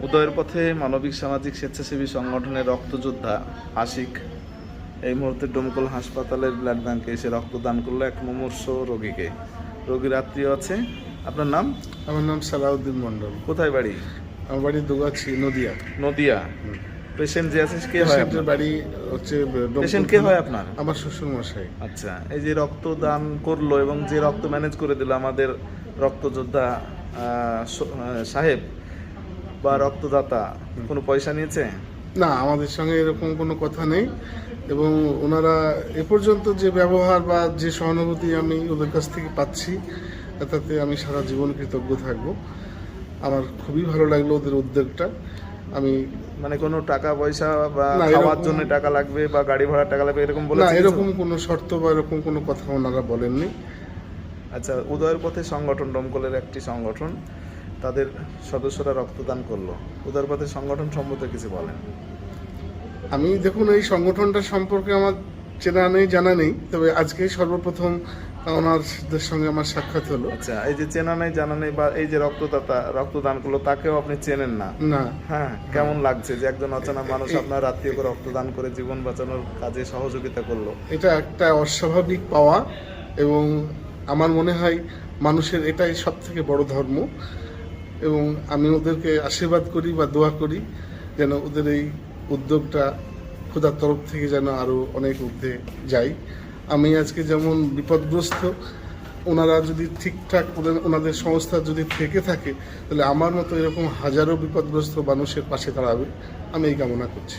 উদয়ের পথে মানবিক সামাজিক স্বেচ্ছাসেবী সংগঠনের রক্তযোদ্ধা আশিক এই মুহূর্তে ডোমকল হাসপাতালের ব্লাড ব্যাংকে এসে রক্তদান করলো এক মুমূর্ষ রোগীকে। রোগীর আত্মীয় আছে। আপনার নাম? আমার নাম সালাউদ্দিন মন্ডল। কোথায় বাড়ি? আমার বাড়ি দুগাছি, নদিয়া। নদিয়া। পেশেন্ট যে আছে কে হয় আপনার? বাড়ি হচ্ছে পেশেন্ট কে হয় আপনার? আমার শ্বশুর মশাই। আচ্ছা, এই যে রক্তদান করলো এবং যে রক্ত ম্যানেজ করে দিল আমাদের রক্তযোদ্ধা সাহেব বা রক্তদাতা, কোনো পয়সা নিয়েছে? না, আমাদের সঙ্গে এরকম কোনো কথা নেই। এবং ওনারা এ পর্যন্ত যে ব্যবহার বা যে সহানুভূতি আমি ওদের কাছ থেকে পাচ্ছি, তাতে আমি সারা জীবন কৃতজ্ঞ থাকব। আমার খুবই ভালো লাগলো ওদের উদ্যোগটা। আমি মানে কোনো টাকা পয়সা বা খাওয়ার জন্য টাকা লাগবে বা গাড়ি ভাড়ার টাকা লাগবে এরকম বলেছে? না, এরকম কোনো শর্ত বা এরকম কোনো কথা ওনারা বলেননি। আচ্ছা, উদয়ের পথে সংগঠন, ডোমকলের একটি সংগঠন, তাদের সদস্যরা রক্তদান করলো। উদয়ের পথে সংগঠন সম্বন্ধে কিছু বলেন। আমি দেখুন, এই সংগঠনটা সম্পর্কে আমার চেনা নেই, জানা নেই, তবে আজকে সর্বপ্রথম ওনাদের সঙ্গে আমার সাক্ষাৎ হলো। আচ্ছা, এই যে চেনা নেই জানা নেই বা এই যে রক্তদাতা রক্তদান করলো তাকেও আপনি চেনেন না? না। হ্যাঁ, কেমন লাগছে যে একজন অচেনা মানুষ আপনার আত্মীয়কে রক্তদান করে জীবন বাঁচানোর কাজে সহযোগিতা করলো? এটা একটা অস্বাভাবিক পাওয়া, এবং আমার মনে হয় মানুষের এটাই সব থেকে বড় ধর্ম। এবং আমি ওদেরকে আশীর্বাদ করি বা দোয়া করি যেন ওদের এই উদ্যোগটা খোদার তরফ থেকে যেন আরও অনেক ঊর্ধ্বে যায়। আমি আজকে যেমন বিপদগ্রস্ত, ওনারা যদি ঠিকঠাক ওনাদের সংস্থা যদি থেকে থাকে, তাহলে আমার মতো এরকম হাজারো বিপদগ্রস্ত মানুষের পাশে দাঁড়াবে, আমি এই কামনা করছি।